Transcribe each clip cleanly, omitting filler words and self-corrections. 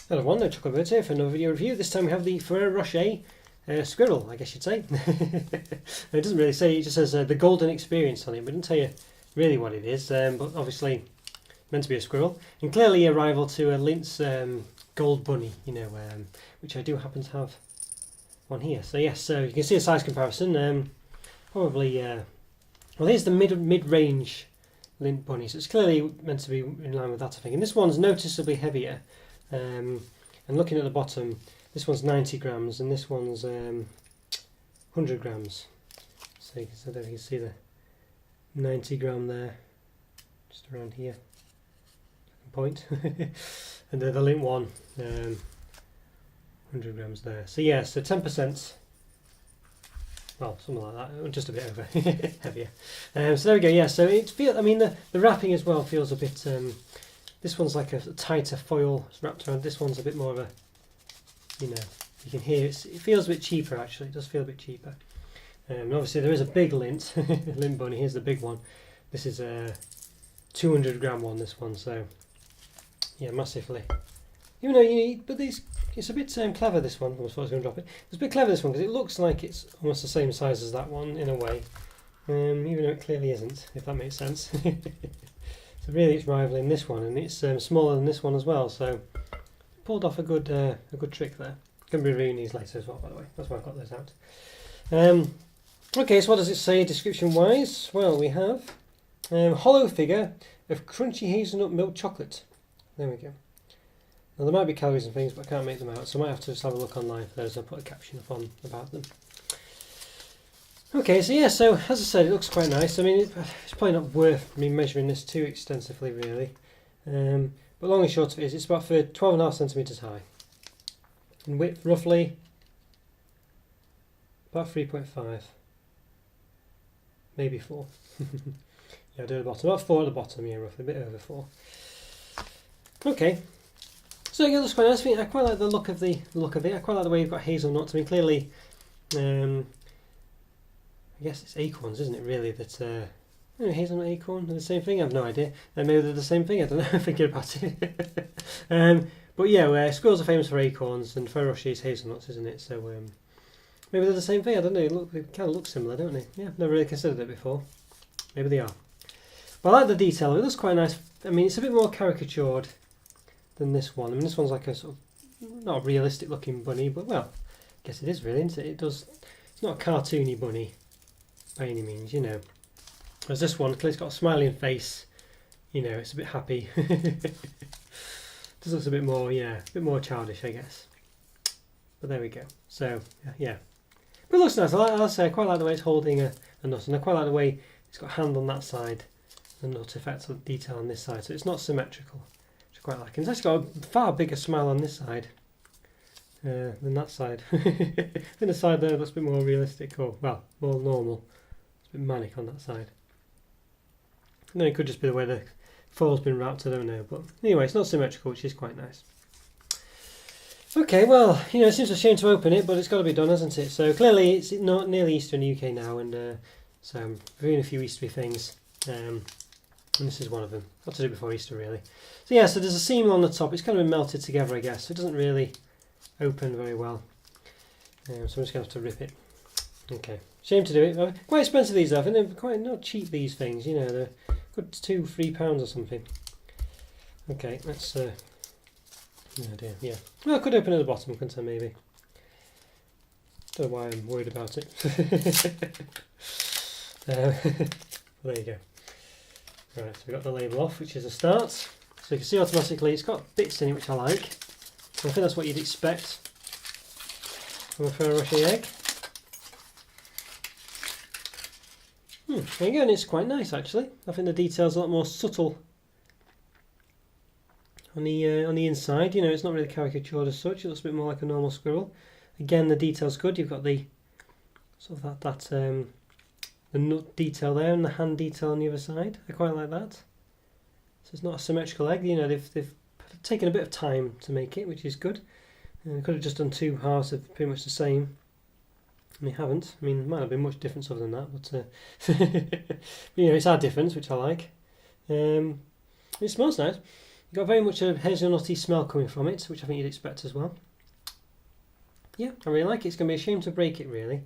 Hello everyone, no Chocolo here for another video review. This time we have the Ferrero Rocher Squirrel, I guess you'd say. It doesn't really say, it just says the golden experience on it, but it doesn't tell you really what it is, but obviously meant to be a squirrel. And clearly a rival to Lindt's gold bunny, which I do happen to have one here. So yes, so you can see a size comparison. Probably, well here's the mid-range Lindt bunny, so it's clearly meant to be in line with that, I think. And this one's noticeably heavier. And looking at the bottom, this one's 90 grams and this one's 100 grams. So you can see the 90 gram there, just around here, point. And the Lindt one, 100 grams there. So yeah, so 10%. Well, something like that, just a bit over heavier. So there we go. Yeah, so it feels. I mean, the wrapping as well feels a bit. This one's like a tighter foil wrapped around. This one's a bit more of a, you can hear it feels a bit cheaper actually. It does feel a bit cheaper. And obviously there is a big Lindt, Lindt bunny. Here's the big one. This is a 200 gram one. This one, so yeah, massively. Even though but it's a bit clever. This one. I was going to drop it. It's a bit clever this one because it looks like it's almost the same size as that one in a way, even though it clearly isn't. If that makes sense. So really, it's rivaling this one, and it's smaller than this one as well. So pulled off a good trick there. Going to be reviewing these later as well, by the way. That's why I've got those out. Okay, so what does it say description-wise? Well, we have hollow figure of crunchy hazelnut milk chocolate. There we go. Now there might be calories and things, but I can't make them out, so I might have to just have a look online for those. I'll put a caption up on about them. Okay, so yeah, so as I said, it looks quite nice. I mean, it's probably not worth me measuring this too extensively, really. But long and short of it is, it's about 12.5 centimetres high. In width, roughly, about 3.5. Maybe 4. Yeah, I do at the bottom. About 4 at the bottom, yeah, roughly, a bit over 4. Okay. So yeah, it looks quite nice. I quite like the look of it. I quite like the way you've got hazelnuts. I mean, clearly, I guess it's acorns, isn't it, really, that hazelnut acorn are the same thing? I have no idea. Maybe they're the same thing, I don't know, thinking about it. But yeah, squirrels are famous for acorns and Ferrero Rocher is hazelnuts, isn't it? So maybe they're the same thing, I don't know. They kind of look similar, don't they? Yeah, I've never really considered it before. Maybe they are. But I like the detail, it looks quite nice. I mean, it's a bit more caricatured than this one. I mean, this one's like a sort of, not a realistic looking bunny, but well, I guess it is really, isn't it? It's not a cartoony bunny by any means, Whereas this one, clearly it's got a smiling face, it's a bit happy. This looks a bit more, a bit more childish, I guess. But there we go. So, yeah. But it looks nice. I'll say I quite like the way it's holding a nut, and I quite like the way it's got a hand on that side, and nut effect of detail on this side, so it's not symmetrical, which I quite like. And it's actually got a far bigger smile on this side than that side. I think the side there looks a bit more realistic, or, well, more normal. It's a bit manic on that side. And then it could just be the way the foil's been wrapped, I don't know. But anyway, it's not symmetrical, which is quite nice. Okay, well, it seems a shame to open it, but it's got to be done, hasn't it? So clearly it's not nearly Easter in the UK now, and so I'm reviewing a few Eastery things. And this is one of them. Got to do it before Easter, really. So yeah, so there's a seam on the top. It's kind of been melted together, I guess. So it doesn't really open very well. So I'm just going to have to rip it. Okay, shame to do it. Quite expensive these are. I think they're quite not cheap, these things. They're good £2-3 or something. Okay, let's. Oh dear, yeah. Well, I could open at the bottom, couldn't I? Maybe. Don't know why I'm worried about it. There you go. Right, so we've got the label off, which is a start. So you can see automatically it's got bits in it which I like. I think that's what you'd expect from a Ferrero Rocher egg. There you go, and it's quite nice actually. I think the detail's a lot more subtle on the inside. It's not really caricatured as such. It looks a bit more like a normal squirrel. Again, the detail's good. You've got the sort of the nut detail there and the hand detail on the other side. I quite like that. So it's not a symmetrical egg. They've taken a bit of time to make it, which is good. Could have just done 2 halves of pretty much the same. And they haven't. I mean, there might not be much difference other than that, but it's our difference, which I like. It smells nice. You've got very much a hazelnutty smell coming from it, which I think you'd expect as well. Yeah, I really like it. It's going to be a shame to break it, really.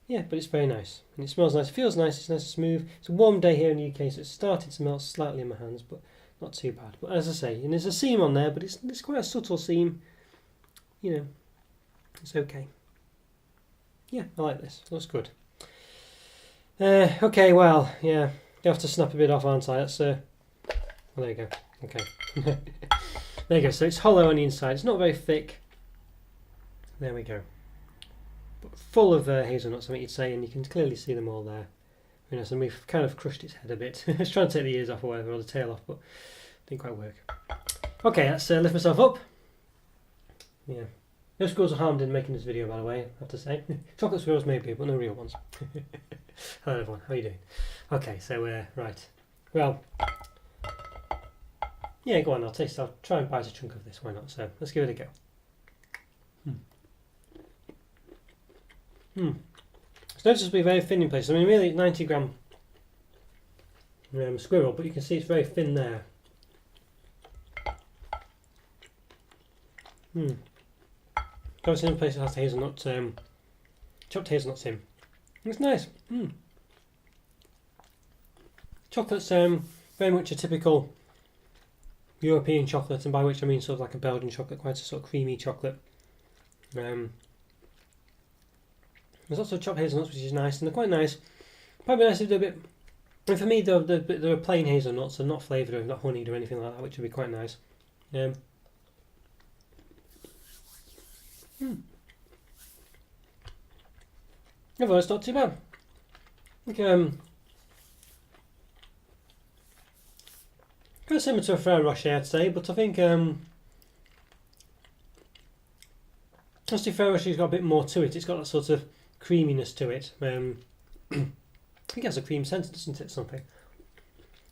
Yeah, but it's very nice. And it smells nice, it feels nice, it's nice and smooth. It's a warm day here in the UK, so it's starting to melt slightly in my hands, but not too bad. But as I say, and there's a seam on there, but it's quite a subtle seam. You know, it's okay. Yeah, I like this. Looks good. Okay, well, yeah, you have to snap a bit off, aren't I? That's well, there you go. Okay. There you go. So it's hollow on the inside. It's not very thick. There we go. But full of hazelnuts, I think you'd say, and you can clearly see them all there. You know, so we've kind of crushed its head a bit. I was trying to take the ears off or whatever, or the tail off, but didn't quite work. Okay, let's lift myself up. Yeah. No squirrels are harmed in making this video, by the way, I have to say. Chocolate squirrels maybe, but no real ones. Hello everyone, how are you doing? Okay, so, right. Well, yeah, go on, I'll try and bite a chunk of this, why not? So, let's give it a go. It's noticeably very thin in places. I mean, really, 90-gram squirrel, but you can see it's very thin there. Obviously, in places it has hazelnut, chopped hazelnuts in. It's nice. Chocolate's very much a typical European chocolate, and by which I mean sort of like a Belgian chocolate, quite a sort of creamy chocolate. There's also chopped hazelnuts, which is nice, and they're quite nice. Probably nice if they're a bit. And for me, they're plain hazelnuts, and not flavoured or not honeyed or anything like that, which would be quite nice. Overall, it's not too bad. I think, kind of similar to a Ferrero Rocher, I'd say, but I think honestly, Ferrero Rocher's got a bit more to it. It's got that sort of creaminess to it. I think it has a cream scent, doesn't it? Something.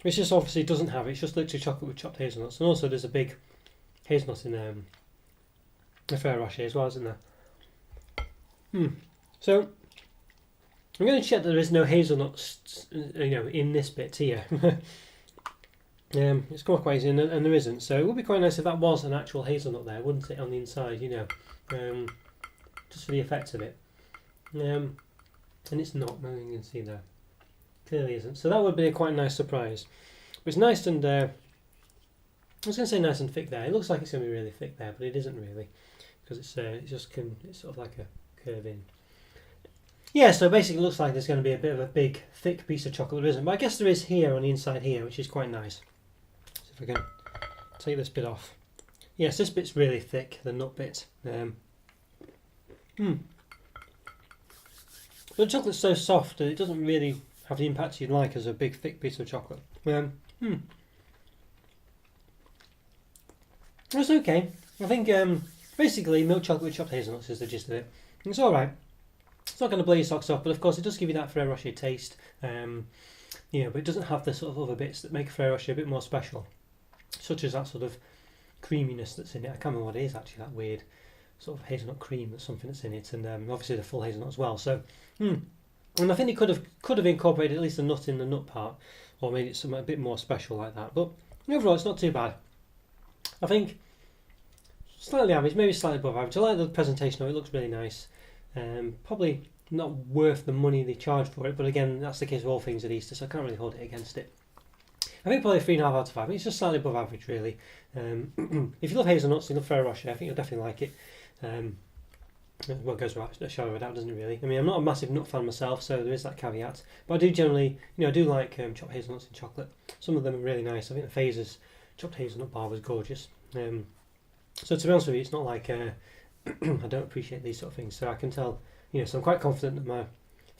Which just obviously doesn't have. It's just literally chocolate with chopped hazelnuts, and also there's a big hazelnut in the Ferrero Rocher as well, isn't there? So I'm going to check that there is no hazelnuts, in this bit here. It's quite easy, and there isn't. So it would be quite nice if that was an actual hazelnut there, wouldn't it, on the inside? Just for the effect of it. And it's not. You can see there. Clearly isn't. So that would be a quite nice surprise. But it's nice and I was going to say nice and thick there. It looks like it's going to be really thick there, but it isn't really, because it's sort of like a curve in. Yeah, so basically it looks like there's going to be a bit of a big, thick piece of chocolate. There isn't, but I guess there is here on the inside here, which is quite nice. So if I can take this bit off. Yes, this bit's really thick, the nut bit. The chocolate's so soft that it doesn't really have the impact you'd like as a big, thick piece of chocolate. It's okay. I think basically milk chocolate with chopped hazelnuts is the gist of it. It's alright. It's not going to blow your socks off, but of course it does give you that Ferrero Rocher taste. But it doesn't have the sort of other bits that make Ferrero Rocher a bit more special, such as that sort of creaminess that's in it. I can't remember what it is actually, that weird sort of hazelnut cream that's something that's in it, and obviously the full hazelnut as well. So, and I think it could have incorporated at least a nut in the nut part, or made it something a bit more special like that. But overall, it's not too bad. I think slightly average, maybe slightly above average. I like the presentation of it. It looks really nice. Probably not worth the money they charge for it, but again, that's the case of all things at Easter, so I can't really hold it against it. I think probably 3.5 out of 5. I mean, it's just slightly above average, really. If you love hazelnuts, you love Ferrero Rocher, I think you'll definitely like it. Well, it goes without a shadow of a doubt, doesn't it, really? I mean, I'm not a massive nut fan myself, so there is that caveat. But I do generally, I do like chopped hazelnuts in chocolate. Some of them are really nice. I think the Phaser's chopped hazelnut bar was gorgeous. So to be honest with you, it's not like I don't appreciate these sort of things. So I can tell, so I'm quite confident that my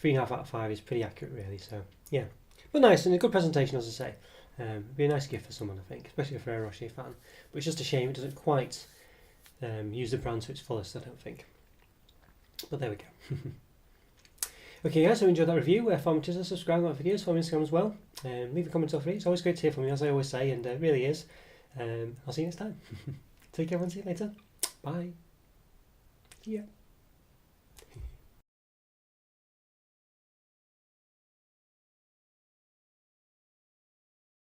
3.5 out of 5 is pretty accurate, really. So yeah, but nice and a good presentation, as I say. It'd be a nice gift for someone, I think, especially a Ferrero Rocher fan. But it's just a shame it doesn't quite use the brand to its fullest, I don't think. But there we go. Okay, guys, so enjoyed that review. Follow me to subscribe, like videos, follow me on Instagram as well. Leave a comment or free. It's always great to hear from you, as I always say, and it really is. I'll see you next time. Take care, everyone. See you later. Bye. See ya.